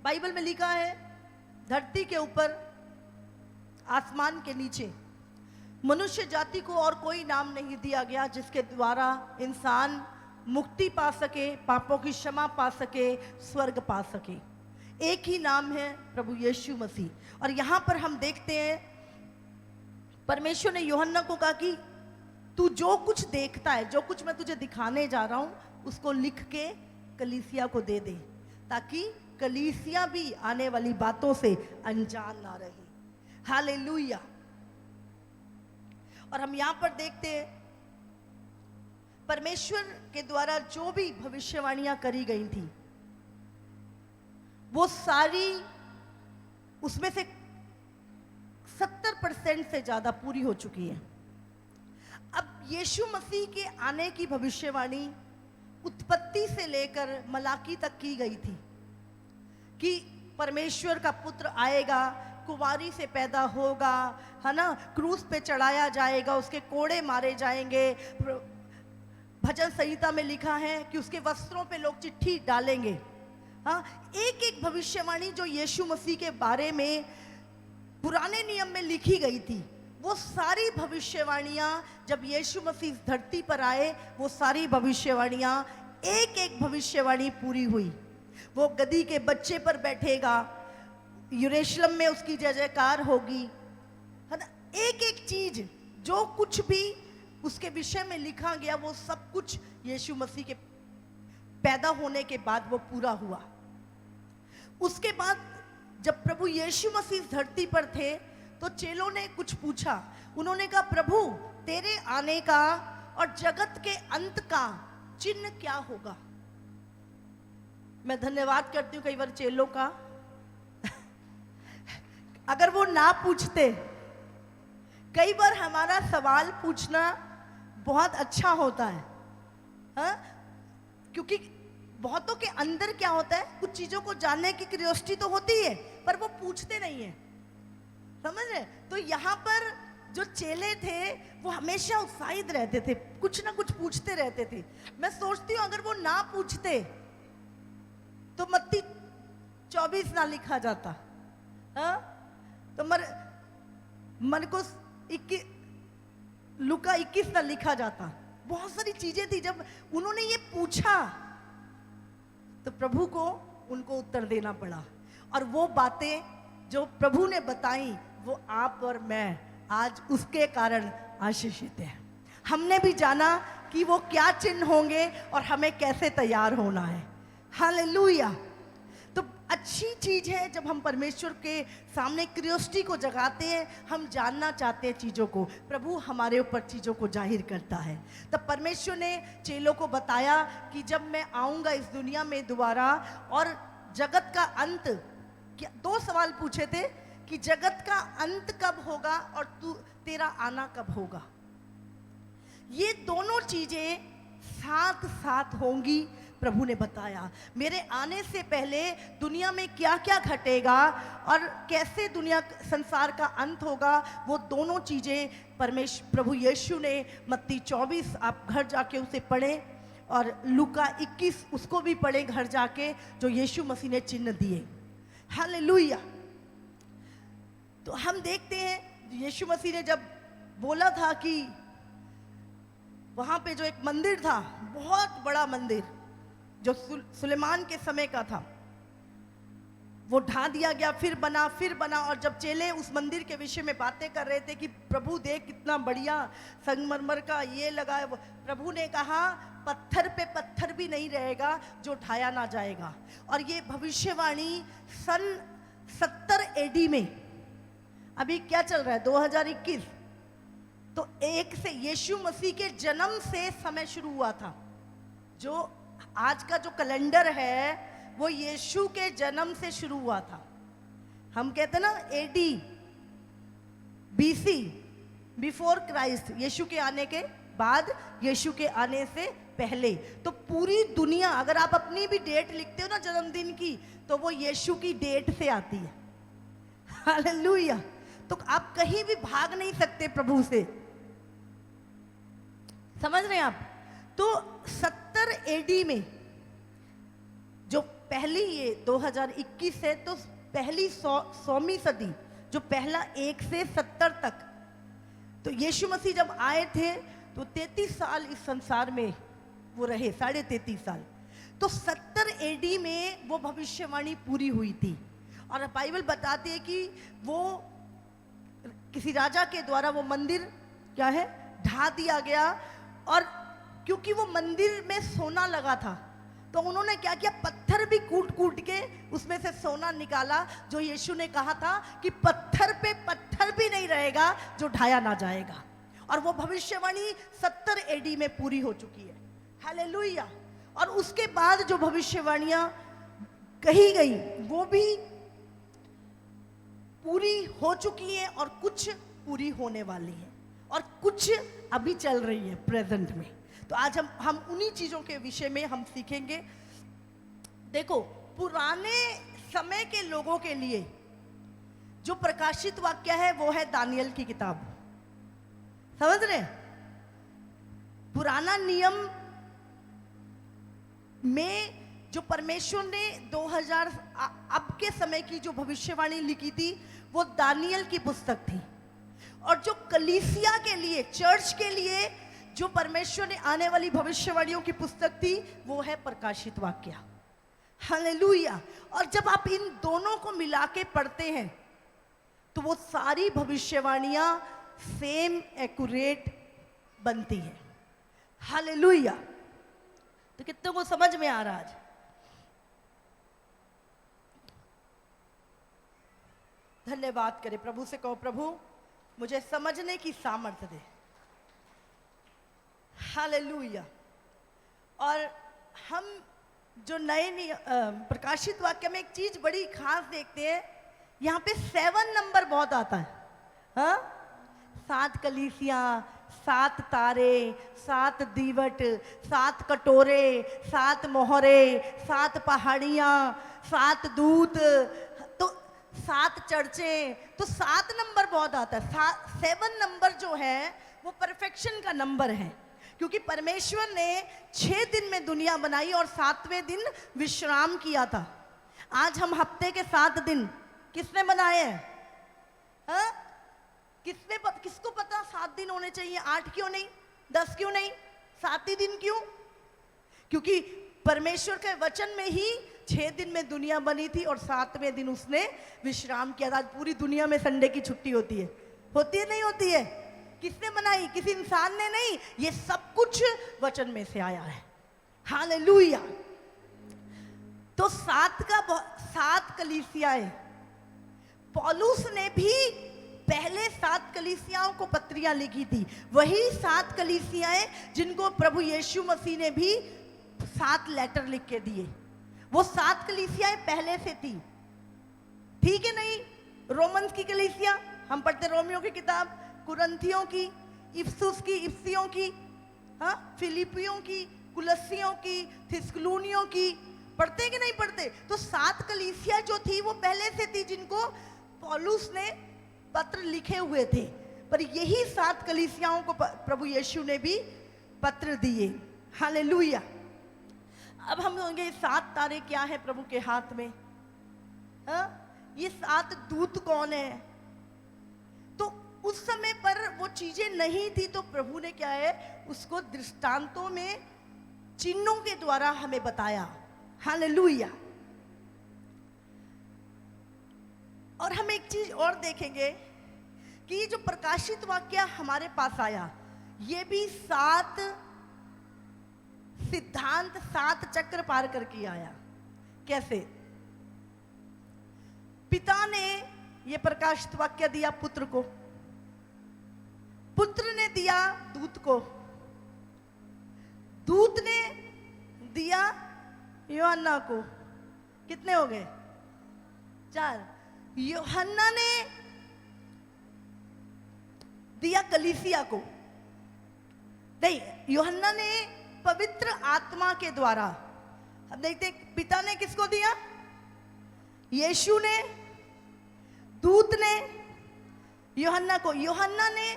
Bible में लिखा है, धरती के ऊपर, आसमान के नीचे मनुष्य जाति को और कोई नाम नहीं दिया गया जिसके द्वारा इंसान मुक्ति पा सके, पापों की क्षमा पा सके, स्वर्ग पा सके। एक ही नाम है, प्रभु यीशु मसीह। और यहां पर हम देखते हैं परमेश्वर ने यूहन्ना को कहा कि तू जो कुछ देखता है, जो कुछ मैं तुझे दिखाने जा रहा हूं, उसको लिख के कलीसिया को दे दे, ताकि कलीसिया भी आने वाली बातों से अनजान ना रहे। हालेलुया। और हम यहां पर देखते हैं परमेश्वर के द्वारा जो भी भविष्यवाणियां करी गई थी, वो सारी, उसमें से 70% से ज्यादा पूरी हो चुकी है। अब यीशु मसीह के आने की भविष्यवाणी उत्पत्ति से लेकर मलाकी तक की गई थी कि परमेश्वर का पुत्र आएगा, कुंवारी से पैदा होगा, है ना, क्रूस पे चढ़ाया जाएगा, उसके कोड़े मारे जाएंगे। भजन संहिता में लिखा है कि उसके वस्त्रों पे लोग चिट्ठी डालेंगे। हाँ, एक एक भविष्यवाणी जो यीशु मसीह के बारे में पुराने नियम में लिखी गई थी, वो सारी भविष्यवाणियां जब यीशु मसीह इस धरती पर आए, वो सारी भविष्यवाणियां, एक एक भविष्यवाणी पूरी हुई। वो गधी के बच्चे पर बैठेगा, यरूशलेम में उसकी जय जयकार होगी, है ना। एक एक चीज जो कुछ भी उसके विषय में लिखा गया, वो सब कुछ यीशु मसीह के पैदा होने के बाद वो पूरा हुआ। उसके बाद जब प्रभु यीशु मसीह इस धरती पर थे, तो चेलों ने कुछ पूछा। उन्होंने कहा, प्रभु तेरे आने का और जगत के अंत का चिन्ह क्या होगा? मैं धन्यवाद करती हूँ कई बार चेलों का। अगर वो ना पूछते, कई बार हमारा सवाल पूछना बहुत अच्छा होता है, हाँ? क्योंकि बहुतों के अंदर क्या होता है, कुछ चीजों को जानने की क्यूरियोसिटी तो होती है, पर वो पूछते नहीं है, समझ रहे? तो यहाँ पर जो चेले थे वो हमेशा उत्साहित रहते थे, कुछ ना कुछ पूछते रहते थे। मैं सोचती हूँ अगर वो ना पूछते तो मत्ती 24 ना लिखा जाता, हाँ? तो मरकुस 21, लूका 21 ना लिखा जाता। बहुत सारी चीजें थी। जब उन्होंने ये पूछा तो प्रभु को उनको उत्तर देना पड़ा, और वो बातें जो प्रभु ने बताई, वो आप और मैं आज उसके कारण आशीषित हैं। हमने भी जाना कि वो क्या चिन्ह होंगे और हमें कैसे तैयार होना है। हालेलुया। तो अच्छी चीज है जब हम परमेश्वर के सामने क्यूरियोसिटी को जगाते हैं, हम जानना चाहते हैं चीज़ों को, प्रभु हमारे ऊपर चीज़ों को जाहिर करता है। तब परमेश्वर ने चेलों को बताया कि जब मैं आऊँगा इस दुनिया में दोबारा, और जगत का अंत, क्या 2 सवाल पूछे थे कि जगत का अंत कब होगा और तेरा आना कब होगा। ये दोनों चीज़ें साथ साथ होंगी, प्रभु ने बताया। मेरे आने से पहले दुनिया में क्या क्या घटेगा और कैसे दुनिया, संसार का अंत होगा, वो दोनों चीज़ें प्रभु यीशु ने मत्ती 24, आप घर जाके उसे पढ़ें, और लूका 21 उसको भी पढ़ें घर जाके, जो यीशु मसीह ने चिन्ह दिए। हालेलुया। तो हम देखते हैं यीशु मसीह ने जब बोला था कि वहाँ पे जो एक मंदिर था, बहुत बड़ा मंदिर जो सुलेमान के समय का था, वो ढा दिया गया, फिर बना। और जब चेले उस मंदिर के विषय में बातें कर रहे थे कि प्रभु देख कितना बढ़िया संगमरमर का ये लगा है, प्रभु ने कहा पत्थर पे पत्थर भी नहीं रहेगा जो ढाया ना जाएगा। और ये भविष्यवाणी सन 70 AD में, अभी क्या चल रहा है 2021, तो एक से यीशु मसीह के जन्म से समय शुरू हुआ था। जो आज का जो कैलेंडर है वो यीशु के जन्म से शुरू हुआ था। हम कहते हैं ना AD, BC, बिफोर क्राइस्ट, यीशु के आने के बाद, यीशु के आने से पहले। तो पूरी दुनिया, अगर आप अपनी भी डेट लिखते हो ना जन्मदिन की, तो वो यीशु की डेट से आती है। हालेलुया। तो आप कहीं भी भाग नहीं सकते प्रभु से, समझ रहे हैं आप? तो 70 AD में जो पहली ये 2021 है तो पहली 100वीं सदी, जो पहला 1 से 70 तक, तो यीशु मसीह जब आए थे तो 33 साल इस संसार में वो रहे, 33.5 साल। तो 70 एडी में वो भविष्यवाणी पूरी हुई थी। और बाइबल बताती है कि वो किसी राजा के द्वारा वो मंदिर क्या है ढा दिया गया, और क्योंकि वो मंदिर में सोना लगा था तो उन्होंने क्या किया, पत्थर भी कूट कूट के उसमें से सोना निकाला, जो यीशु ने कहा था कि पत्थर पे पत्थर भी नहीं रहेगा जो ढाया ना जाएगा। और वो भविष्यवाणी 70 एडी में पूरी हो चुकी है। हालेलुया। और उसके बाद जो भविष्यवाणियां कही गई वो भी पूरी हो चुकी हैं, और कुछ पूरी होने वाली है, और कुछ अभी चल रही है प्रेजेंट में। तो आज हम उन्हीं चीजों के विषय में हम सीखेंगे। देखो, पुराने समय के लोगों के लिए जो प्रकाशित वाक्य है वो है दानियल की किताब। समझ रहे? पुराना नियम में जो परमेश्वर ने 2000 अब के समय की जो भविष्यवाणी लिखी थी वो दानियल की पुस्तक थी। और जो कलीसिया के लिए, चर्च के लिए जो परमेश्वर ने आने वाली भविष्यवाणियों की पुस्तक थी वो है प्रकाशित वाक्य। हालेलुया। और जब आप इन दोनों को मिला के पढ़ते हैं तो वो सारी भविष्यवाणियां सेम एक्यूरेट बनती है। हालेलुया। तो कितनों को समझ में आ रहा आज? धन्यवाद करें, प्रभु से कहो, प्रभु मुझे समझने की सामर्थ्य दे। हालेलुया। और हम जो नए प्रकाशित वाक्य में एक चीज बड़ी खास देखते हैं, यहाँ पे 7 नंबर बहुत आता है। हाँ, 7 कलीसियां, 7 तारे, 7 दीवट, 7 कटोरे, 7 मोहरे, 7 पहाड़ियां, 7 दूत, तो 7 चर्चें, तो 7 नंबर बहुत आता है। 7 नंबर जो है वो परफेक्शन का नंबर है, क्योंकि परमेश्वर ने 6 दिन में दुनिया बनाई और 7वें दिन विश्राम किया था। आज हम हफ्ते के 7 दिन किसने बनाए हैं? हाँ? किसको पता 7 दिन होने चाहिए? 8 क्यों नहीं? 10 क्यों नहीं? 7 ही दिन क्यों? क्योंकि परमेश्वर के वचन में ही 6 दिन में दुनिया बनी थी और 7वें दिन उसने विश्राम किया था। आज पूरी दुनिया में संडे की छुट्टी होती है नहीं होती है? किसने बनाई? किसी इंसान ने नहीं, ये सब कुछ वचन में से आया है। हालेलुया। तो 7 कलीसियाएं, पौलुस ने भी पहले 7 कलीसियाओं को पत्रियां लिखी थी। वही 7 कलीसियाएं जिनको प्रभु यीशु मसीह ने भी 7 लेटर लिख के दिए, वो 7 कलीसियाएं पहले से थी। ठीक है नहीं? रोमन्स की कलीसिया हम पढ़ते, रोमियो की किताब, कुरंथियों की, इफसुस की, इफसियों की, हाँ, फिलिपियों की, कुलस्सियों की, थिस्सलुनियों की, पढ़ते कि नहीं पढ़ते? तो 7 कलीसिया जो थी वो पहले से थी, जिनको पौलुस ने पत्र लिखे हुए थे। पर यही 7 कलीसियाओं को प्रभु यीशु ने भी पत्र दिए। हालेलुया। अब हम होंगे 7 तारे क्या है प्रभु के हाथ में? हाँ? ये 7 दूत कौन है? तो उस समय पर वो चीजें नहीं थी, तो प्रभु ने क्या है उसको दृष्टांतों में, चिन्हों के द्वारा हमें बताया। हालेलुया। और हम एक चीज और देखेंगे कि ये जो प्रकाशित वाक्य हमारे पास आया, ये भी 7 सिद्धांत, 7 चक्र पार करके आया। कैसे? पिता ने ये प्रकाशित वाक्य दिया पुत्र को, पुत्र ने दिया दूत को, दूत ने दिया यूहन्ना को। कितने हो गए? 4। यूहन्ना ने दिया कलीसिया को, नहीं, यूहन्ना ने पवित्र आत्मा के द्वारा। अब देखते पिता ने किसको दिया? यीशु ने, दूत ने यूहन्ना को, यूहन्ना ने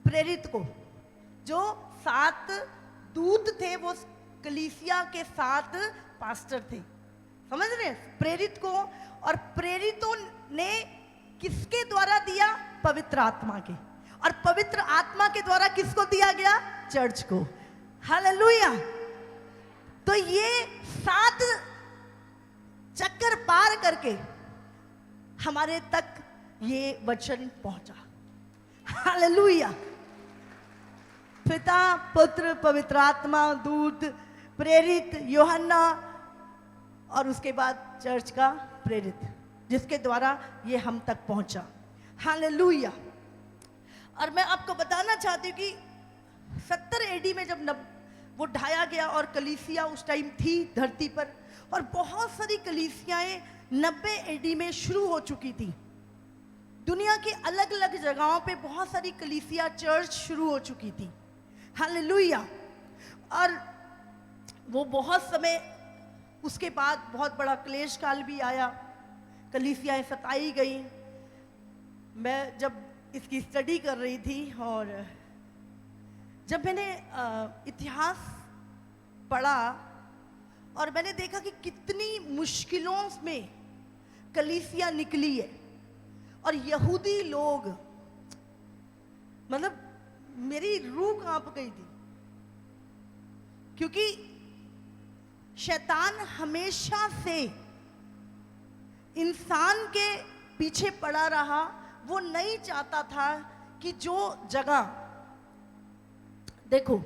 प्रेरित को। जो 7 दूत थे वो कलीसिया के 7 पास्टर थे। समझ रहे हैं? प्रेरित को, और प्रेरितों ने किसके द्वारा दिया? पवित्र आत्मा के, और पवित्र आत्मा के द्वारा किसको दिया गया? चर्च को। हालेलुया। तो ये 7 चक्कर पार करके हमारे तक ये वचन पहुंचा। हालेलुया। पिता, पुत्र, पवित्र आत्मा, दूत, प्रेरित, यूहन्ना, और उसके बाद चर्च का प्रेरित, जिसके द्वारा ये हम तक पहुंचा। हालेलुया। और मैं आपको बताना चाहती हूँ कि 70 एडी में जब वो ढाया गया, और कलीसिया उस टाइम थी धरती पर, और बहुत सारी कलीसियाएं 90 एडी में शुरू हो चुकी थी। दुनिया की अलग अलग जगहों पे बहुत सारी कलीसिया, चर्च शुरू हो चुकी थी। हालेलुया। और वो बहुत समय, उसके बाद बहुत बड़ा क्लेश काल भी आया, कलीसियाएं सताई गई। मैं जब इसकी स्टडी कर रही थी, और जब मैंने इतिहास पढ़ा, और मैंने देखा कि कितनी मुश्किलों में कलीसिया निकली है, और यहूदी लोग, मतलब मेरी रूह कांप गई थी, क्योंकि शैतान हमेशा से इंसान के पीछे पड़ा रहा। वो नहीं चाहता था कि जो जगह, देखो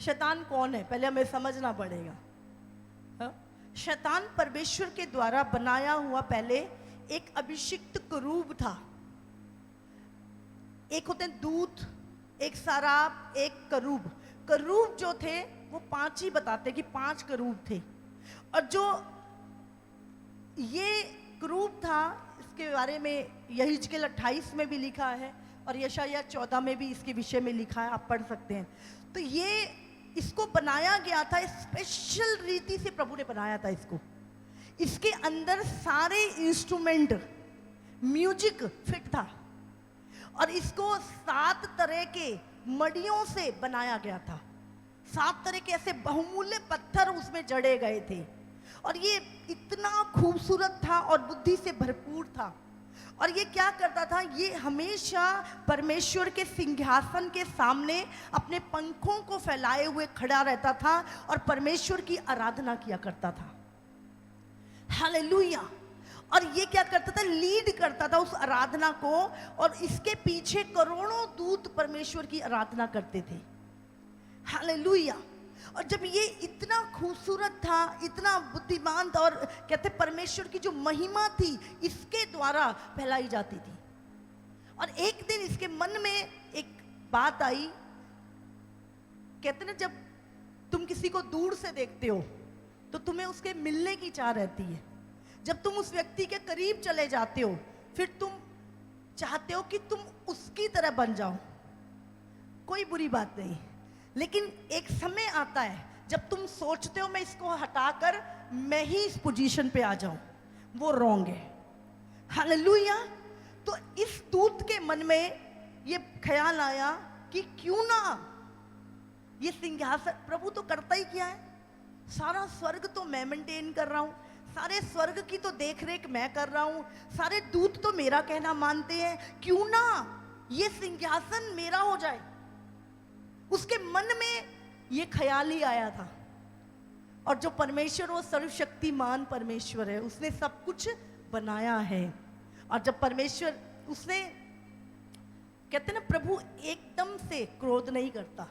शैतान कौन है पहले हमें समझना पड़ेगा। हाँ? शैतान परमेश्वर के द्वारा बनाया हुआ पहले एक अभिषिक्त करूब था। एक होते हैं दूत, एक सराब, एक करूब। करूब जो थे वो 5 ही बताते कि 5 करूब थे, और जो ये करूब था, इसके बारे में यहीजकेल 28 में भी लिखा है, और यशायाह 14 में भी इसके विषय में लिखा है, आप पढ़ सकते हैं। तो ये इसको बनाया गया था, स्पेशल रीति से प्रभु ने बनाया था इसको। इसके अंदर सारे इंस्ट्रूमेंट, म्यूजिक फिट था, और इसको 7 तरह के मड़ियों से बनाया गया था। 7 तरह के ऐसे बहुमूल्य पत्थर उसमें जड़े गए थे, और ये इतना खूबसूरत था और बुद्धि से भरपूर था। और ये क्या करता था? ये हमेशा परमेश्वर के सिंहासन के सामने अपने पंखों को फैलाए हुए खड़ा रहता था, और परमेश्वर की आराधना किया करता था। हालेलुया। और ये क्या करता था? लीड करता था उस आराधना को, और इसके पीछे करोड़ों दूत परमेश्वर की आराधना करते थे। हालेलुया। और जब ये इतना खूबसूरत था, इतना बुद्धिमान था, और कहते परमेश्वर की जो महिमा थी इसके द्वारा फैलाई जाती थी। और एक दिन इसके मन में एक बात आई, कहते ना जब तुम किसी को दूर से देखते हो तो तुम्हें उसके मिलने की चाह रहती है। जब तुम उस व्यक्ति के करीब चले जाते हो, फिर तुम चाहते हो कि तुम उसकी तरह बन जाओ। कोई बुरी बात नहीं, लेकिन एक समय आता है जब तुम सोचते हो मैं इसको हटाकर मैं ही इस पोजीशन पे आ जाऊं, वो रॉन्ग है। हालेलुया। तो इस दूत के मन में ये ख्याल आया कि क्यों ना ये सिंहासन, प्रभु तो करता ही क्या है, सारा स्वर्ग तो मैं मेंटेन कर रहा हूं, सारे स्वर्ग की तो देखरेख मैं कर रहा हूं, सारे दूत तो मेरा कहना मानते हैं, क्यों ना ये सिंहासन मेरा हो जाए। उसके मन में ये ख्याल ही आया था। और जो परमेश्वर, वो सर्वशक्तिमान परमेश्वर है, उसने सब कुछ बनाया है। और जब परमेश्वर, उसने, कहते ना प्रभु एकदम से क्रोध नहीं करता।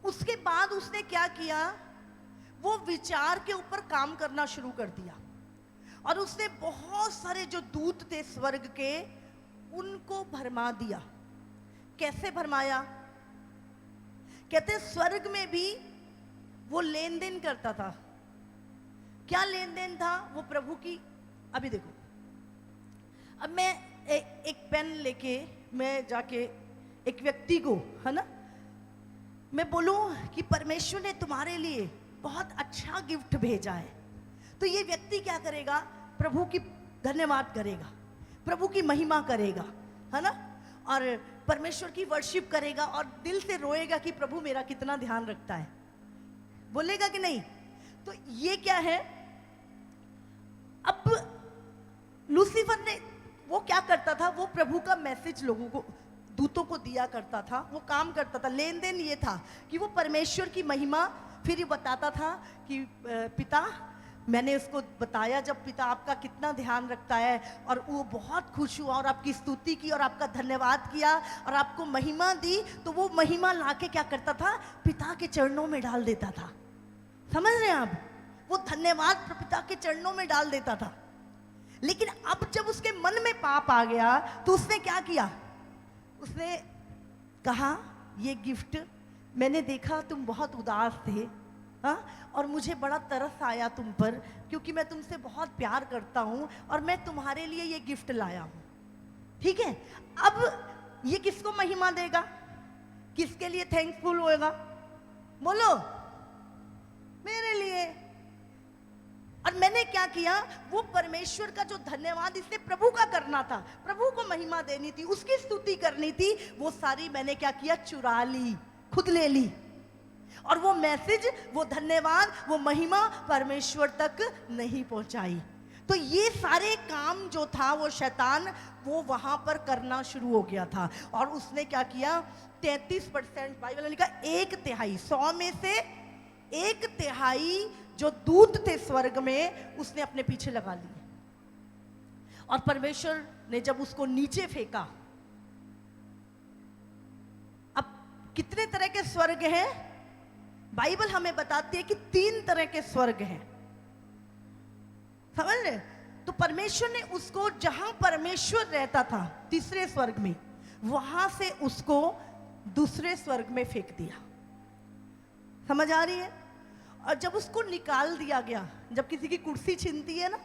उसके बाद उसने क्या किया? वो विचार के ऊपर काम करना शुरू कर दिया, और उसने बहुत सारे जो दूत थे स्वर्ग के, उनको भरमा दिया। कैसे भरमाया? कहते स्वर्ग में भी वो लेन देन करता था। क्या लेन देन था? वो प्रभु की, अभी देखो, अब मैं एक पेन लेके मैं जाके एक व्यक्ति को, है ना, मैं बोलूं कि परमेश्वर ने तुम्हारे लिए बहुत अच्छा गिफ्ट भेजा है, तो ये व्यक्ति क्या करेगा? प्रभु की धन्यवाद करेगा, प्रभु की महिमा करेगा, है ना, और परमेश्वर की वर्शिप करेगा, और दिल से रोएगा कि प्रभु मेरा कितना ध्यान रखता है। बोलेगा कि नहीं? तो ये क्या है? करता था, वो प्रभु का मैसेज लोगों को, दूतों को दिया करता था, वो काम करता था। लेन देन ये था कि वो परमेश्वर की महिमा फिर ये बताता था कि पिता, मैंने उसको बताया जब पिता आपका कितना ध्यान रखता है, और वो बहुत खुश हुआ और आपकी स्तुति की और आपका धन्यवाद किया और आपको महिमा दी, तो वो महिमा लाके क्या करता था, पिता के चरणों में डाल देता था। समझ रहे हैं आप? वो धन्यवाद पिता के चरणों में डाल देता था। लेकिन अब जब उसके मन में पाप आ गया तो उसने क्या किया, उसने कहा ये गिफ्ट, मैंने देखा तुम बहुत उदास थे, हाँ, और मुझे बड़ा तरस आया तुम पर, क्योंकि मैं तुमसे बहुत प्यार करता हूं और मैं तुम्हारे लिए ये गिफ्ट लाया हूं। ठीक है, अब ये किसको महिमा देगा, किसके लिए थैंकफुल होएगा? बोलो, मेरे लिए। और मैंने क्या किया, वो परमेश्वर का जो धन्यवाद इसने प्रभु का करना था, प्रभु को महिमा देनी थी, उसकी स्तुति करनी थी, वो सारी मैंने क्या किया, चुरा ली, खुद ले ली। और वो मैसेज, वो धन्यवाद, वो महिमा परमेश्वर तक नहीं पहुंचाई। तो ये सारे काम जो था वो शैतान वो वहां पर करना शुरू हो गया था। और उसने क्या किया, 33%, बाइबल ने लिखा 1/3, 100 में से 1/3 जो दूत थे स्वर्ग में, उसने अपने पीछे लगा लिए। और परमेश्वर ने जब उसको नीचे फेंका, अब कितने तरह के स्वर्ग हैं? बाइबल हमें बताती है कि 3 तरह के स्वर्ग हैं। समझ रहे? तो परमेश्वर ने उसको, जहां परमेश्वर रहता था तीसरे स्वर्ग में, वहां से उसको दूसरे स्वर्ग में फेंक दिया। समझ आ रही है? और जब उसको निकाल दिया गया, जब किसी की कुर्सी छीनती है ना,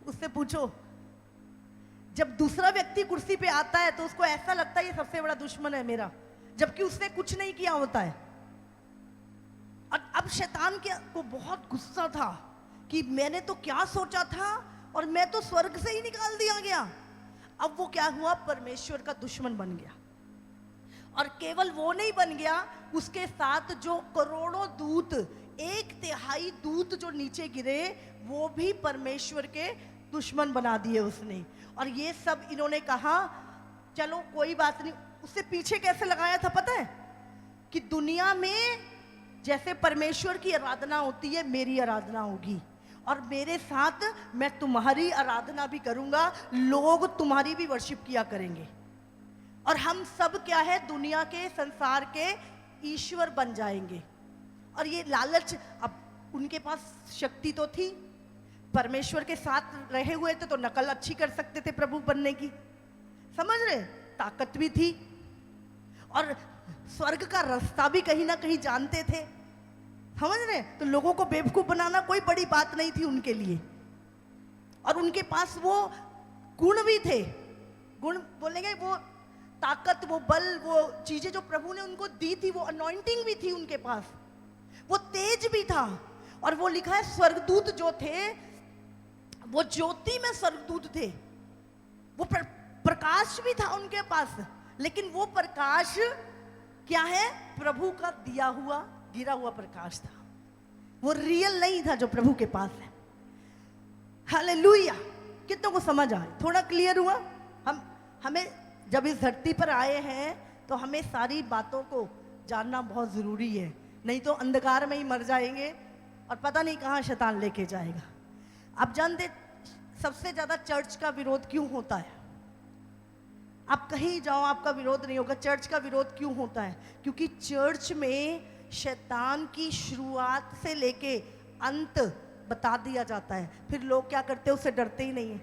उससे पूछो, जब दूसरा व्यक्ति कुर्सी पे आता है तो उसको ऐसा लगता है ये सबसे बड़ा दुश्मन है मेरा, जबकि उसने कुछ नहीं किया होता है। और अब शैतान को बहुत गुस्सा था कि मैंने तो क्या सोचा था, और मैं तो स्वर्ग से ही निकाल दिया गया। अब वो क्या हुआ, परमेश्वर का दुश्मन बन गया। और केवल वो नहीं बन गया, उसके साथ जो करोड़ों दूत, 1/3 दूत जो नीचे गिरे, वो भी परमेश्वर के दुश्मन बना दिए उसने। और ये सब इन्होंने कहा चलो कोई बात नहीं। उससे पीछे कैसे लगाया था पता है? कि दुनिया में जैसे परमेश्वर की आराधना होती है, मेरी आराधना होगी, और मेरे साथ मैं तुम्हारी आराधना भी करूंगा, लोग तुम्हारी भी वर्शिप किया करेंगे, और हम सब क्या है, दुनिया के, संसार के ईश्वर बन जाएंगे। और ये लालच, अब उनके पास शक्ति तो थी, परमेश्वर के साथ रहे हुए थे तो नकल अच्छी कर सकते थे प्रभु बनने की, समझ रहे, ताकत भी थी, और स्वर्ग का रास्ता भी कहीं ना कहीं जानते थे, समझ रहे। तो लोगों को बेवकूफ बनाना कोई बड़ी बात नहीं थी उनके लिए। और उनके पास वो गुण भी थे, गुण बोलेंगे, वो ताकत, वो बल, वो चीजें जो प्रभु ने उनको दी थी, वो अनॉइंटिंग भी थी उनके पास, वो तेज भी था। और वो लिखा है स्वर्गदूत जो थे वो ज्योति में स्वर्गदूत थे, वो प्रकाश भी था उनके पास, लेकिन वो प्रकाश क्या है, प्रभु का दिया हुआ गिरा हुआ प्रकाश था, वो रियल नहीं था जो प्रभु के पास है। हालेलुया। कितनों को समझ आए? थोड़ा क्लियर हुआ? हमें जब इस धरती पर आए हैं तो हमें सारी बातों को जानना बहुत जरूरी है, नहीं तो अंधकार में ही मर जाएंगे और पता नहीं कहां शैतान लेके जाएगा। आप जानते सबसे ज्यादा चर्च का विरोध क्यों होता है? आप कहीं जाओ आपका विरोध नहीं होगा। चर्च का विरोध क्यों होता है? क्योंकि चर्च में शैतान की शुरुआत से लेके अंत बता दिया जाता है, फिर लोग क्या करते हैं, उससे डरते ही नहीं है।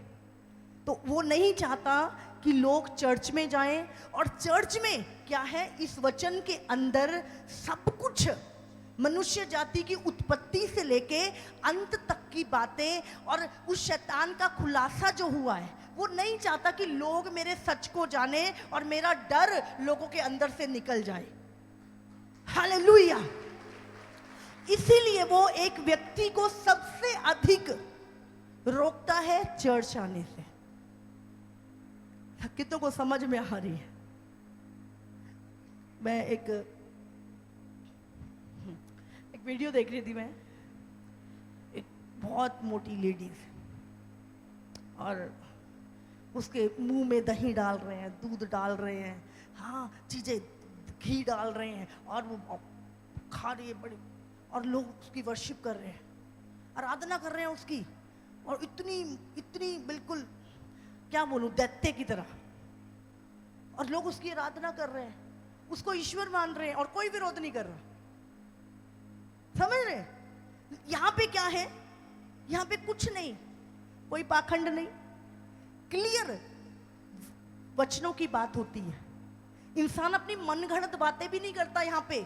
तो वो नहीं चाहता कि लोग चर्च में जाएं, और चर्च में क्या है, इस वचन के अंदर सब कुछ, मनुष्य जाति की उत्पत्ति से लेके अंत तक की बातें, और उस शैतान का खुलासा जो हुआ है, वो नहीं चाहता कि लोग मेरे सच को जाने और मेरा डर लोगों के अंदर से निकल जाए। हालेलुया। इसीलिए वो एक व्यक्ति को सबसे अधिक रोकता है चर्च आने से। कितनों को समझ में आ रही है? मैं एक वीडियो देख रही थी, मैं एक बहुत मोटी लेडीज, और उसके मुंह में दही डाल रहे हैं, दूध डाल रहे हैं, हाँ चीज़ें, घी डाल रहे हैं, और वो खा रही है बड़ी, और लोग उसकी वर्शिप कर रहे हैं, आराधना कर रहे हैं उसकी, और इतनी इतनी बिल्कुल क्या बोलूं, दैत्य की तरह, और लोग उसकी आराधना कर रहे हैं, उसको ईश्वर मान रहे हैं, और कोई विरोध नहीं कर रहा। समझ रहे? यहां पे क्या है? यहां पे कुछ नहीं, कोई पाखंड नहीं, क्लियर वचनों की बात होती है। इंसान अपनी मनगढ़ंत बातें भी नहीं करता यहाँ पे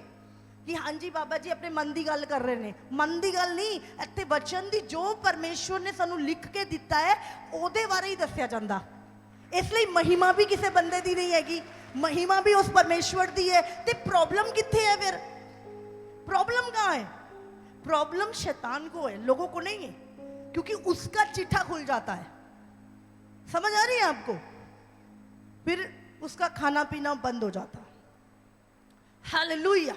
कि हाँ जी बाबा जी अपने मन दी गल कर रहे ने, मन दी गल नहीं, इत्थे वचन दी जो परमेश्वर ने सानू लिख के दिता है ओदे बारे ही दस्या जांदा। इसलिए महिमा भी किसी बंदे दी नहीं हैगी, महिमा भी उस परमेश्वर दी है। ते प्रॉब्लम कित्थे है फिर? प्रॉब्लम कहाँ है? प्रॉब्लम शैतान को है, लोगों को नहीं है, क्योंकि उसका चिट्ठा खुल जाता है। समझ आ रही है आपको? फिर उसका खाना पीना बंद हो जाता। हालेलुया।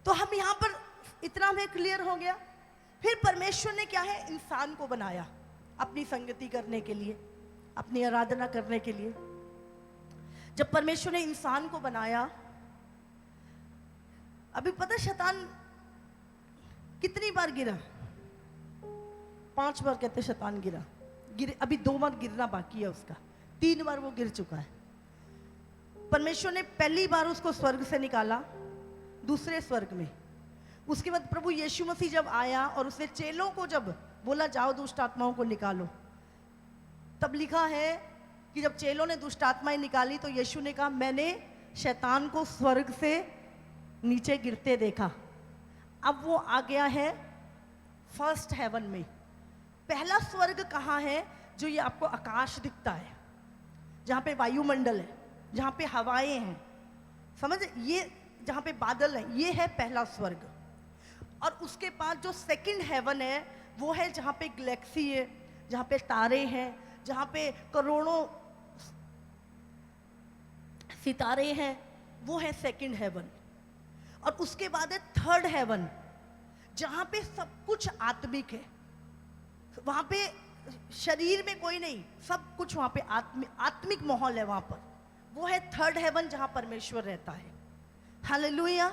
तो हम यहां पर इतना हमें क्लियर हो गया। फिर परमेश्वर ने क्या है? इंसान को बनाया अपनी संगति करने के लिए, अपनी आराधना करने के लिए। जब परमेश्वर ने इंसान को बनाया, अभी पता शैतान कितनी बार गिरा? 5 बार कहते शैतान गिरा, अभी 2 बार गिरना बाकी है उसका, 3 बार वो गिर चुका है। परमेश्वर ने पहली बार उसको स्वर्ग से निकाला, दूसरे स्वर्ग में। उसके बाद प्रभु यीशु मसीह जब आया और उसने चेलों को जब बोला जाओ दुष्ट आत्माओं को निकालो, तब लिखा है कि जब चेलों ने दुष्ट आत्माएं निकाली तो यीशु ने कहा मैंने शैतान को स्वर्ग से नीचे गिरते देखा। अब वो आ गया है फर्स्ट हेवन में। पहला स्वर्ग कहाँ है? जो ये आपको आकाश दिखता है, जहाँ पे वायुमंडल है, जहाँ पे हवाएं हैं, समझ, ये जहाँ पे बादल है, ये है पहला स्वर्ग। और उसके बाद जो सेकंड हेवन है वो है जहाँ पे गैलेक्सी है, जहाँ पे तारे हैं, जहाँ पे करोड़ों सितारे हैं, वो है सेकंड हेवन। और उसके बाद है थर्ड हेवन, जहाँ पे सब कुछ आत्मिक है, वहाँ पे शरीर में कोई नहीं, सब कुछ वहाँ पे आत्मिक माहौल है वहाँ पर। वो है थर्ड हेवन जहाँ परमेश्वर रहता है। हालेलुया।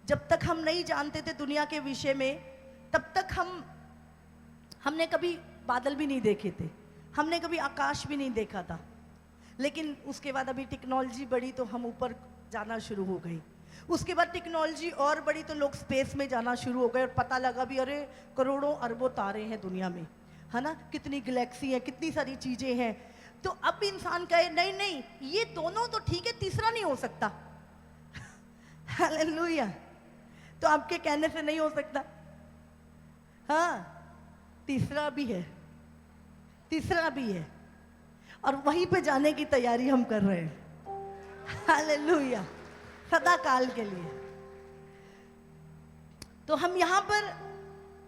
जब तक हम नहीं जानते थे दुनिया के विषय में, तब तक हमने कभी बादल भी नहीं देखे थे, हमने कभी आकाश भी नहीं देखा था। लेकिन उसके बाद अभी टेक्नोलॉजी बढ़ी तो हम ऊपर जाना शुरू हो गई। उसके बाद टेक्नोलॉजी और बढ़ी तो लोग स्पेस में जाना शुरू हो गए, और पता लगा भी अरे करोड़ों अरबों तारे हैं दुनिया में, है ना, कितनी गैलेक्सी है, कितनी सारी चीजें हैं। तो अब इंसान कहे नहीं नहीं ये दोनों तो ठीक है, तीसरा नहीं हो सकता। हालेलुया। तो आपके कहने से नहीं हो सकता, हाँ तीसरा भी है, तीसरा भी है, और वहीं पे जाने की तैयारी हम कर रहे हैं। हालेलुया। सदा काल के लिए। तो हम यहां पर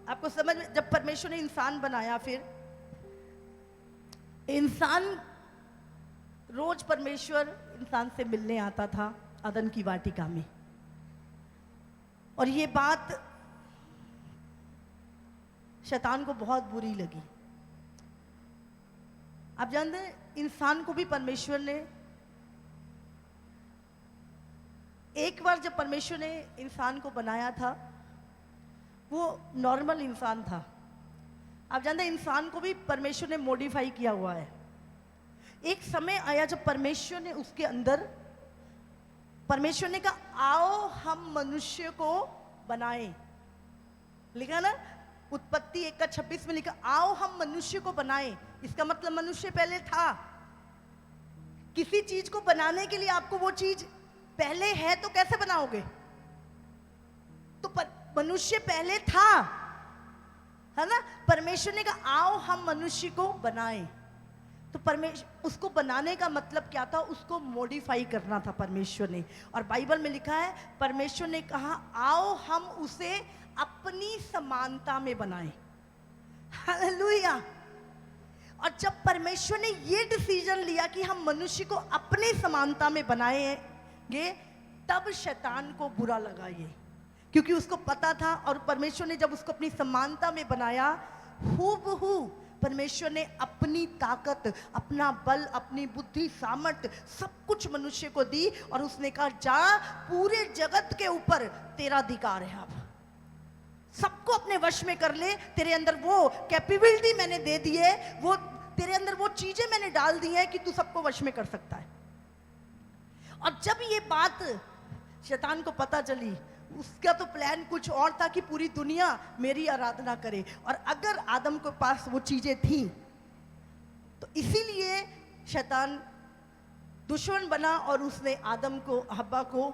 आपको समझ में, जब परमेश्वर ने इंसान बनाया, फिर इंसान रोज परमेश्वर इंसान से मिलने आता था अदन की वाटिका में। और ये बात शैतान को बहुत बुरी लगी। आप जानते हैं इंसान को भी परमेश्वर ने, एक बार जब परमेश्वर ने इंसान को बनाया था, वो नॉर्मल इंसान था। आप जानते हैं इंसान को भी परमेश्वर ने मॉडिफाई किया हुआ है। एक समय आया जब परमेश्वर ने उसके अंदर, परमेश्वर ने कहा आओ हम मनुष्य को बनाएं। लिखा ना उत्पत्ति 1:26 में लिखा आओ हम मनुष्य को बनाएं। इसका मतलब मनुष्य पहले था। किसी चीज को बनाने के लिए आपको वो चीज पहले है तो कैसे बनाओगे? तो मनुष्य पहले था, है ना। परमेश्वर ने कहा आओ हम मनुष्य को बनाएं। तो परमेश्वर, उसको बनाने का मतलब क्या था? उसको मॉडिफाई करना था परमेश्वर ने। और बाइबल में लिखा है परमेश्वर ने कहा आओ हम उसे अपनी समानता में बनाएं। हालेलुया। और जब परमेश्वर ने ये डिसीजन लिया कि हम मनुष्य को अपनी समानता में बनाएंगे, तब शैतान को बुरा लगा ये, क्योंकि उसको पता था। और परमेश्वर ने जब उसको अपनी समानता में बनाया, हूबहू परमेश्वर ने अपनी ताकत, अपना बल, अपनी बुद्धि, सामर्थ्य सब कुछ मनुष्य को दी और उसने कहा जा, पूरे जगत के ऊपर तेरा अधिकार है, अब सबको अपने वश में कर ले, तेरे अंदर वो कैपेबिलिटी मैंने दे दी है, वो तेरे अंदर वो चीजें मैंने डाल दी है कि तू सबको वश में कर सकता है। और जब ये बात शैतान को पता चली, उसका तो प्लान कुछ और था कि पूरी दुनिया मेरी आराधना करे, और अगर आदम के पास वो चीजें थी तो इसीलिए शैतान दुश्मन बना और उसने आदम को, हव्वा को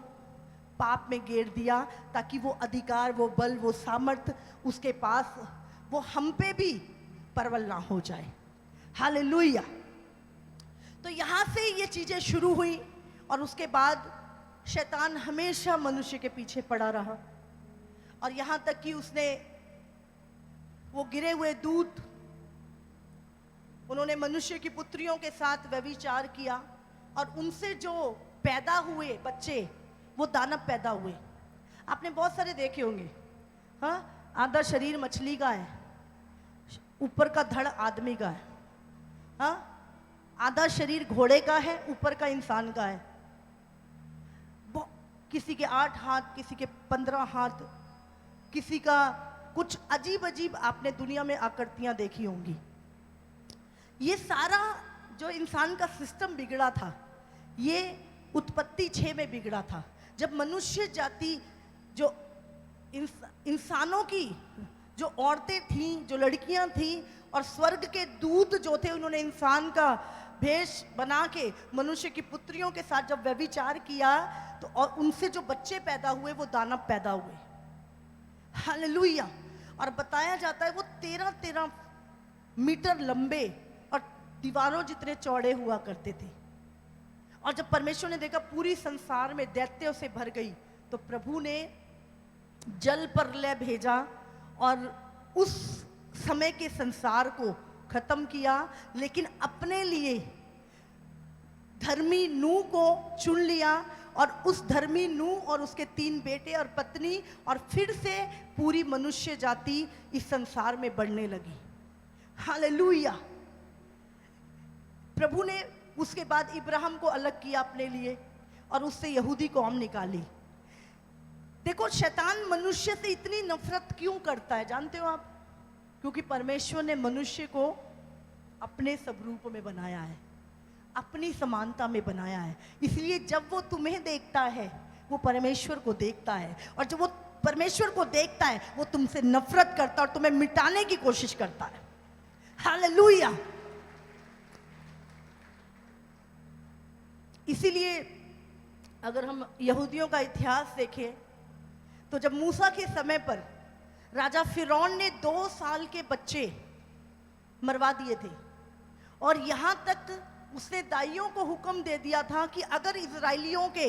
पाप में घेर दिया, ताकि वो अधिकार, वो बल, वो सामर्थ उसके पास, वो हम पे भी प्रबल ना हो जाए। हालेलुया। तो यहां से ये चीजें शुरू हुई और उसके बाद शैतान हमेशा मनुष्य के पीछे पड़ा रहा, और यहां तक कि उसने वो गिरे हुए दूत, उन्होंने मनुष्य की पुत्रियों के साथ व्यभिचार किया, और उनसे जो पैदा हुए बच्चे वो दानव पैदा हुए। आपने बहुत सारे देखे होंगे, हाँ, आधा शरीर मछली का है, ऊपर का धड़ आदमी का है, हाँ, आधा शरीर घोड़े का है, ऊपर का इंसान का है, किसी के 8 हाथ, किसी के 15 हाथ, किसी का कुछ अजीब अजीब आपने दुनिया में आकृतियां देखी होंगी। ये सारा जो इंसान का सिस्टम बिगड़ा था, ये उत्पत्ति 6 में बिगड़ा था, जब मनुष्य जाति, जो इंसानों की जो औरतें थीं, जो लड़कियां थीं, और स्वर्ग के दूत जो थे, उन्होंने इंसान का भेष बना के मनुष्य की पुत्रियों के साथ जब व्यभिचार किया, तो और उनसे जो बच्चे पैदा हुए वो दानव पैदा हुए। हालेलुया। और बताया जाता है वो 13-13 मीटर लंबे और दीवारों जितने चौड़े हुआ करते थे। और जब परमेश्वर ने देखा पूरी संसार में दैत्यों से भर गई, तो प्रभु ने जल प्रलय भेजा और उस समय के संसार को खत्म किया, लेकिन अपने लिए धर्मी नूह को चुन लिया, और उस धर्मी नूह और उसके 3 बेटे और पत्नी, और फिर से पूरी मनुष्य जाति इस संसार में बढ़ने लगी। हालेलुया। प्रभु ने उसके बाद इब्राहिम को अलग किया अपने लिए, और उससे यहूदी कौम निकाली। देखो, शैतान मनुष्य से इतनी नफरत क्यों करता है जानते हो आप? क्योंकि परमेश्वर ने मनुष्य को अपने स्वरूप में बनाया है, अपनी समानता में बनाया है। इसलिए जब वो तुम्हें देखता है, वो परमेश्वर को देखता है, और जब वो परमेश्वर को देखता है, वो तुमसे नफरत करता है और तुम्हें मिटाने की कोशिश करता है। हालेलुया। इसीलिए अगर हम यहूदियों का इतिहास देखें, तो जब मूसा के समय पर राजा फिरौन ने 2 साल के बच्चे मरवा दिए थे, और यहां तक उसने दाइयों को हुक्म दे दिया था कि अगर इजराइलियों के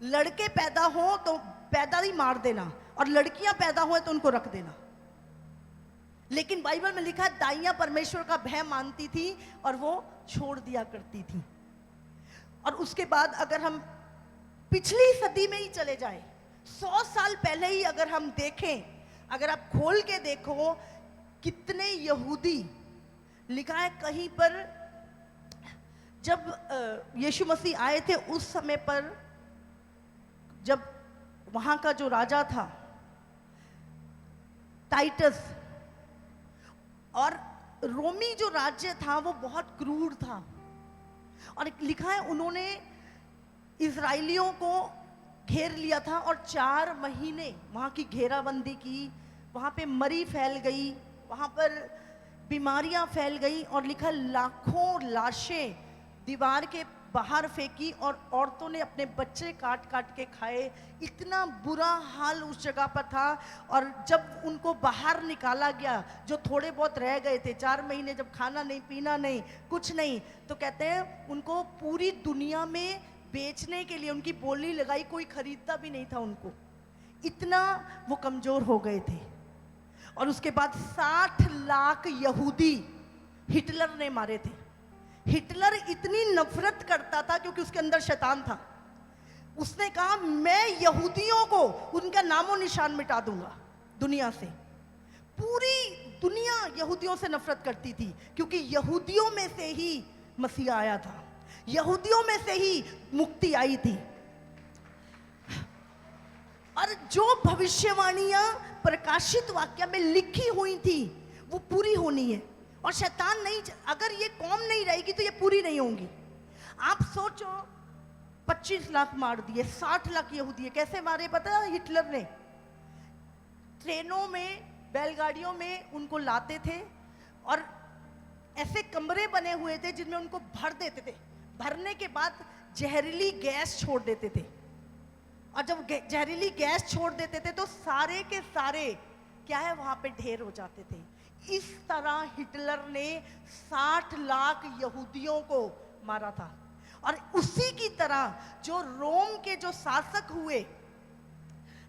लड़के पैदा हो तो पैदा ही मार देना, और लड़कियां पैदा हो तो उनको रख देना। लेकिन बाइबल में लिखा है दाइयां परमेश्वर का भय मानती थी और वो छोड़ दिया करती थी। और उसके बाद अगर हम पिछली सदी में ही चले जाएं, 100 साल पहले ही अगर हम देखें, अगर आप खोल के देखो कितने यहूदी, लिखा है कहीं पर जब यीशु मसीह आए थे उस समय पर, जब वहां का जो राजा था टाइटस, और रोमी जो राज्य था वो बहुत क्रूर था, और लिखा है उन्होंने इजराइलियों को घेर लिया था और 4 महीने वहां की घेराबंदी की, वहां पे मरी फैल गई, वहां पर बीमारियां फैल गई, और लिखा लाखों लाशें दीवार के बाहर फेंकी, और औरतों ने अपने बच्चे काट काट के खाए। इतना बुरा हाल उस जगह पर था। और जब उनको बाहर निकाला गया, जो थोड़े बहुत रह गए थे, 4 महीने जब खाना नहीं, पीना नहीं, कुछ नहीं, तो कहते हैं उनको पूरी दुनिया में बेचने के लिए उनकी बोली लगाई, कोई खरीदता भी नहीं था उनको, इतना वो कमजोर हो गए थे। और उसके बाद 60 लाख यहूदी हिटलर ने मारे थे। हिटलर इतनी नफरत करता था क्योंकि उसके अंदर शैतान था। उसने कहा मैं यहूदियों को उनका नामो निशान मिटा दूंगा दुनिया से। पूरी दुनिया यहूदियों से नफरत करती थी, क्योंकि यहूदियों में से ही मसीहा आया था, यहूदियों में से ही मुक्ति आई थी। और जो भविष्यवाणियां प्रकाशित वाक्य में लिखी हुई थी वो पूरी होनी है। और शैतान नहीं, अगर ये कौम नहीं रहेगी तो ये पूरी नहीं होंगी। आप सोचो, 25 लाख मार दिए, 60 लाख यहूदी कैसे मारे पता है? हिटलर ने ट्रेनों में, बैलगाड़ियों में उनको लाते थे और ऐसे कमरे बने हुए थे जिनमें उनको भर देते थे। भरने के बाद जहरीली गैस छोड़ देते थे, और जब जहरीली गैस छोड़ देते थे तो सारे के सारे क्या है, वहां पे ढेर हो जाते थे। इस तरह हिटलर ने 60 लाख यहूदियों को मारा था। और उसी की तरह जो रोम के जो शासक हुए,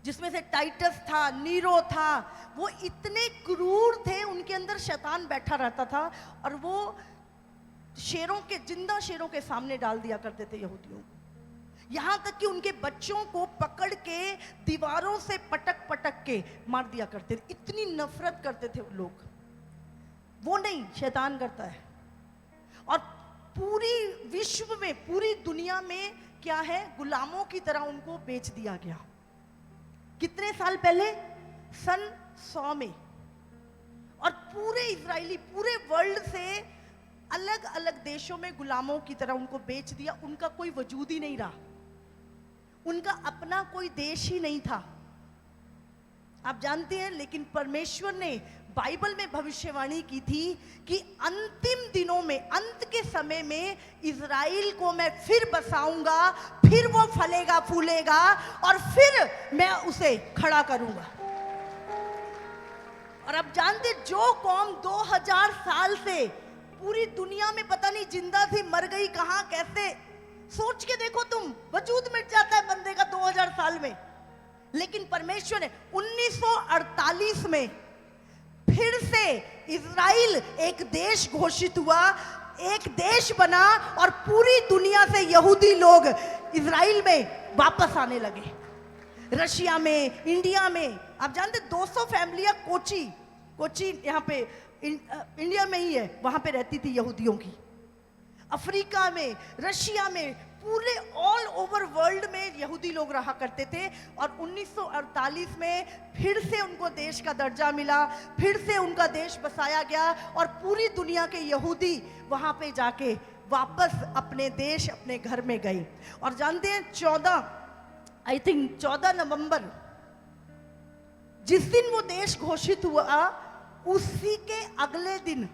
जिसमें से टाइटस था, नीरो था, वो इतने क्रूर थे, उनके अंदर शैतान बैठा रहता था और वो शेरों के, जिंदा शेरों के सामने डाल दिया करते थे यहूदियों को। यहां तक कि उनके बच्चों को पकड़ के दीवारों से पटक पटक के मार दिया करते थे। इतनी नफरत करते थे वो लोग। वो नहीं, शैतान करता है। और पूरी विश्व में, पूरी दुनिया में क्या है, गुलामों की तरह उनको बेच दिया गया। कितने साल पहले? सन 100 में। और पूरे इजरायली, पूरे वर्ल्ड से अलग अलग देशों में गुलामों की तरह उनको बेच दिया। उनका कोई वजूद ही नहीं रहा, उनका अपना कोई देश ही नहीं था। आप जानते हैं, लेकिन परमेश्वर ने बाइबल में भविष्यवाणी की थी कि अंतिम दिनों में, अंत के समय में इजराइल को मैं फिर बसाऊंगा, फिर वो फलेगा फूलेगा और फिर मैं उसे खड़ा करूंगा। और अब जानते, जो कौम 2000 साल से पूरी दुनिया में पता नहीं जिंदा थी, मर गई कहां, कैसे, सोच के देखो तुम, वजूद मिट जाता है बंदे का 2000 साल में। लेकिन परमेश्वर ने 1948 में फिर से इजराइल एक देश घोषित हुआ, एक देश बना और पूरी दुनिया से यहूदी लोग इजराइल में वापस आने लगे। रशिया में, इंडिया में, आप जानते 200 फैमिलियां कोची यहाँ पे इंडिया में ही है, वहां पे रहती थी यहूदियों की। अफ्रीका में, रशिया में, पूरे ऑल ओवर वर्ल्ड में यहूदी लोग रहा करते थे। और 1948 में फिर से उनको देश का दर्जा मिला, फिर से उनका देश बसाया गया और पूरी दुनिया के यहूदी वहां पे जाके वापस अपने देश, अपने घर में गए। और जानते हैं 14 नवंबर जिस दिन वो देश घोषित हुआ, उसी के अगले दिन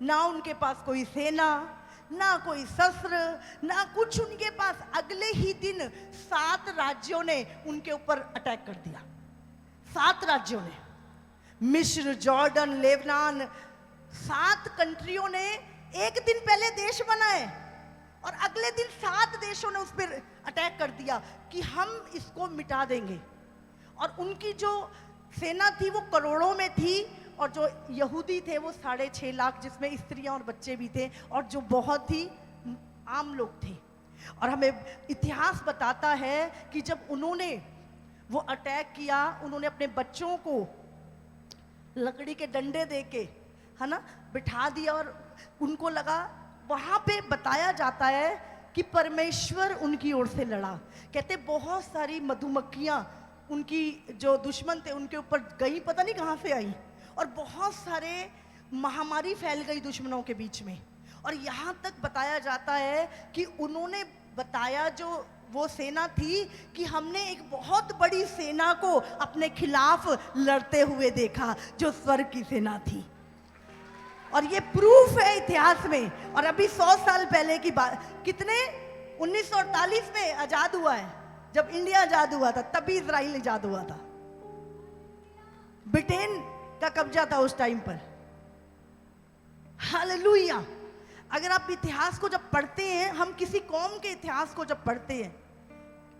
ना उनके पास कोई सेना, ना कोई शस्त्र, ना कुछ उनके पास। अगले ही दिन 7 राज्यों ने उनके ऊपर अटैक कर दिया। 7 राज्यों ने, मिस्र, जॉर्डन, लेबनान, 7 कंट्रियों ने एक दिन पहले देश बनाए और अगले दिन 7 देशों ने उस पर अटैक कर दिया कि हम इसको मिटा देंगे। और उनकी जो सेना थी वो करोड़ों में थी और जो यहूदी थे वो 6.5 लाख, जिसमें स्त्रियां और बच्चे भी थे और जो बहुत ही आम लोग थे। और हमें इतिहास बताता है कि जब उन्होंने वो अटैक किया, उन्होंने अपने बच्चों को लकड़ी के डंडे देके, है ना, बिठा दिया और उनको लगा, वहां पे बताया जाता है कि परमेश्वर उनकी ओर से लड़ा। कहते बहुत सारी मधुमक्खियां उनकी जो दुश्मन थे उनके ऊपर गई, पता नहीं कहां से आई, और बहुत सारे महामारी फैल गई दुश्मनों के बीच में। और यहाँ तक बताया जाता है कि उन्होंने बताया, जो वो सेना थी, कि हमने एक बहुत बड़ी सेना को अपने खिलाफ लड़ते हुए देखा जो स्वर्ग की सेना थी। और ये प्रूफ है इतिहास में। और अभी 100 साल पहले की बात, कितने 1948 में आजाद हुआ है, जब इंडिया आजाद हुआ था तभी इजराइल आजाद हुआ था। ब्रिटेन का कब्जा था उस टाइम पर। हालेलुया। अगर आप इतिहास को जब पढ़ते हैं, हम किसी कौम के इतिहास को जब पढ़ते हैं,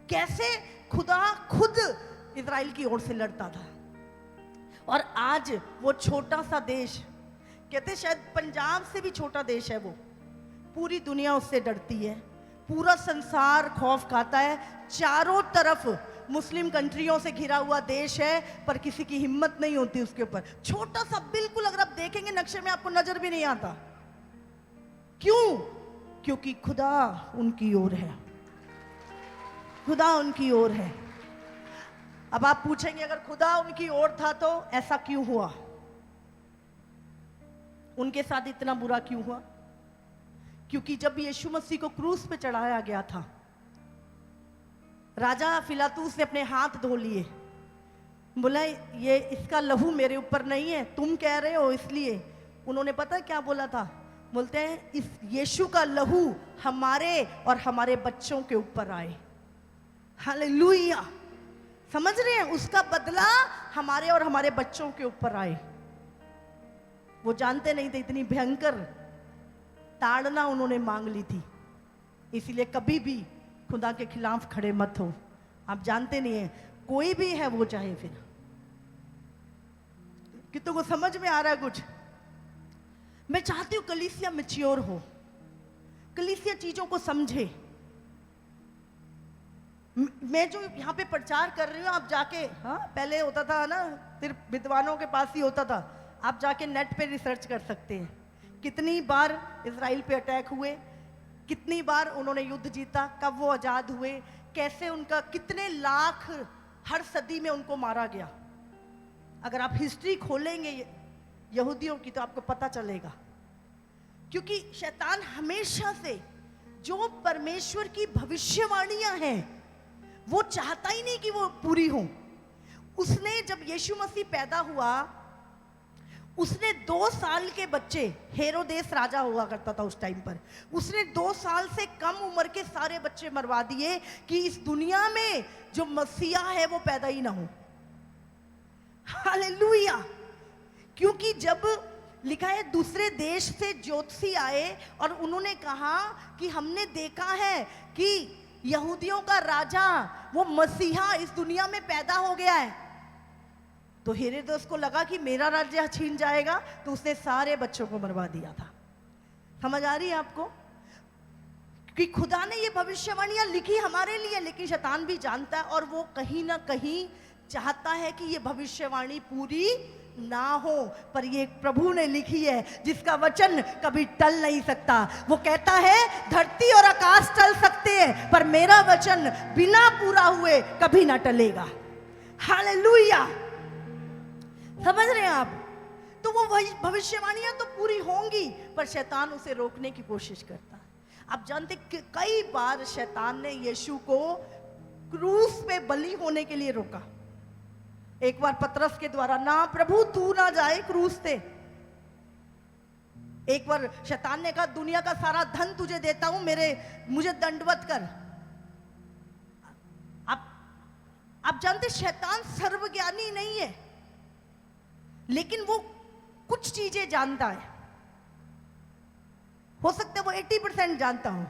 कैसे खुदा खुद इजराइल की ओर से लड़ता था। और आज वो छोटा सा देश, कहते शायद पंजाब से भी छोटा देश है वो, पूरी दुनिया उससे डरती है, पूरा संसार खौफ खाता है। चारों तरफ मुस्लिम कंट्रियों से घिरा हुआ देश है, पर किसी की हिम्मत नहीं होती उसके ऊपर। छोटा सा बिल्कुल अगर आप देखेंगे नक्शे में आपको नजर भी नहीं आता। क्यों? क्योंकि खुदा उनकी ओर है, खुदा उनकी ओर है। अब आप पूछेंगे अगर खुदा उनकी ओर था तो ऐसा क्यों हुआ, उनके साथ इतना बुरा क्यों हुआ? क्योंकि जब यीशु मसीह को क्रूस पे चढ़ाया गया था, राजा फिलातूस ने अपने हाथ धो लिए, बोला ये इसका लहू मेरे ऊपर नहीं है, तुम कह रहे हो इसलिए। उन्होंने पता क्या बोला था? बोलते हैं इस यीशु का लहू हमारे और हमारे बच्चों के ऊपर आए। हालेलुया! समझ रहे हैं? उसका बदला हमारे और हमारे बच्चों के ऊपर आए। वो जानते नहीं थे इतनी भयंकर ताड़ना उन्होंने मांग ली थी। इसीलिए कभी भी खुदा के खिलाफ खड़े मत हो। आप जानते नहीं है, कोई भी है वो चाहे। फिर कितनों को समझ में आ रहा है कुछ? मैं चाहती हूं कलीसिया मैच्योर हो, कलीसिया चीजों को समझे। मैं जो यहाँ पे प्रचार कर रही हूँ, आप जाके, हाँ पहले होता था ना सिर्फ विद्वानों के पास ही होता था, आप जाके नेट पे रिसर्च कर सकते हैं कितनी बार इजराइल पे अटैक हुए, कितनी बार उन्होंने युद्ध जीता, कब वो आजाद हुए, कैसे उनका कितने लाख हर सदी में उनको मारा गया। अगर आप हिस्ट्री खोलेंगे यहूदियों की तो आपको पता चलेगा। क्योंकि शैतान हमेशा से जो परमेश्वर की भविष्यवाणियां हैं वो चाहता ही नहीं कि वो पूरी हो। उसने जब यीशु मसीह पैदा हुआ, उसने 2 साल के बच्चे, हेरोदेस राजा हुआ करता था उस टाइम पर, उसने 2 साल से कम उम्र के सारे बच्चे मरवा दिए कि इस दुनिया में जो मसीहा है वो पैदा ही ना हो। हालेलुया! क्योंकि जब लिखा है दूसरे देश से ज्योतिषी आए और उन्होंने कहा कि हमने देखा है कि यहूदियों का राजा वो मसीहा इस दुनिया में पैदा हो गया है, तो हेरोदेस को लगा कि मेरा राज्य छीन जाएगा, तो उसने सारे बच्चों को मरवा दिया था। समझ आ रही है आपको? कि खुदा ने ये भविष्यवाणियां लिखी हमारे लिए, लेकिन शैतान भी जानता है और वो कहीं ना कहीं चाहता है कि ये भविष्यवाणी पूरी ना हो। पर ये प्रभु ने लिखी है जिसका वचन कभी टल नहीं सकता। वो कहता है धरती और आकाश टल सकते हैं पर मेरा वचन बिना पूरा हुए कभी ना टलेगा। हालेलुया! समझ रहे हैं आप? तो वो भविष्यवाणियां तो पूरी होंगी पर शैतान उसे रोकने की कोशिश करता है। आप जानते कई बार शैतान ने यीशु को क्रूस पे बलि होने के लिए रोका। एक बार पतरस के द्वारा, ना प्रभु तू ना जाए क्रूस पे। एक बार शैतान ने कहा दुनिया का सारा धन तुझे देता हूं, मुझे दंडवत कर। आप जानते शैतान सर्वज्ञानी नहीं है, लेकिन वो कुछ चीजें जानता है। हो सकता है वो 80% जानता हो,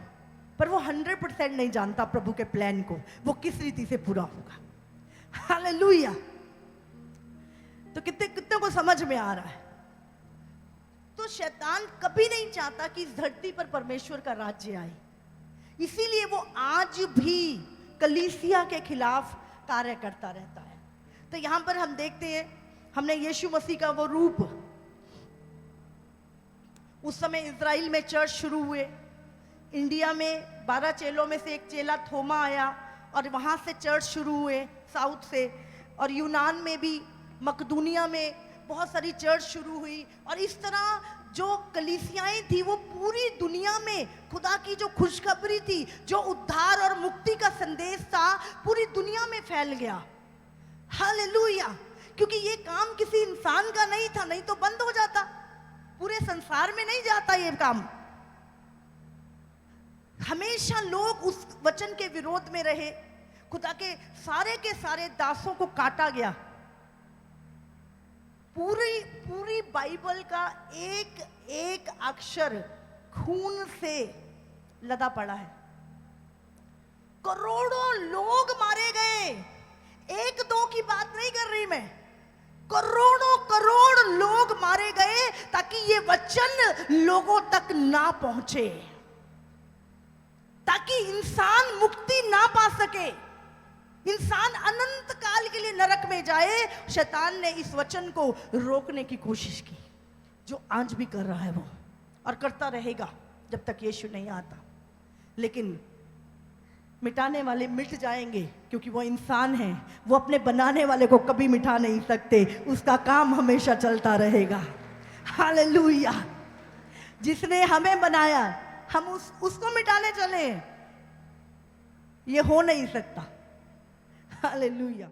पर वो 100% नहीं जानता प्रभु के प्लान को, वो किस रीति से पूरा होगा। हालेलुया! तो कितने को समझ में आ रहा है? तो शैतान कभी नहीं चाहता कि इस धरती पर परमेश्वर का राज्य आए, इसीलिए वो आज भी कलीसिया के खिलाफ कार्य करता रहता है। तो यहां पर हम देखते हैं, हमने यीशु मसीह का वो रूप, उस समय इजराइल में चर्च शुरू हुए। इंडिया में 12 चेलों में से एक चेला थोमा आया और वहां से चर्च शुरू हुए साउथ से, और यूनान में भी, मकदूनिया में बहुत सारी चर्च शुरू हुई। और इस तरह जो कलीसियाएं थी वो पूरी दुनिया में खुदा की जो खुशखबरी थी, जो उद्धार और मुक्ति का संदेश था, पूरी दुनिया में फैल गया। हालेलुया! क्योंकि ये काम किसी इंसान का नहीं था, नहीं तो बंद हो जाता, पूरे संसार में नहीं जाता ये काम। हमेशा लोग उस वचन के विरोध में रहे, खुदा के सारे दासों को काटा गया। पूरी बाइबल का एक एक अक्षर खून से लदा पड़ा है। करोड़ों लोग मारे गए, 1-2 की बात नहीं कर रही मैं, करोड़ों करोड़ लोग मारे गए ताकि ये वचन लोगों तक ना पहुंचे, ताकि इंसान मुक्ति ना पा सके। इंसान अनंत काल के लिए नरक में जाए। शैतान ने इस वचन को रोकने की कोशिश की, जो आज भी कर रहा है वो, और करता रहेगा जब तक यीशु नहीं आता। लेकिन मिटाने वाले मिट जाएंगे, क्योंकि वो इंसान है, वो अपने बनाने वाले को कभी मिटा नहीं सकते, उसका काम हमेशा चलता रहेगा। हालेलुया। जिसने हमें बनाया, हम उसको मिटाने चले, ये हो नहीं सकता। हालेलुया।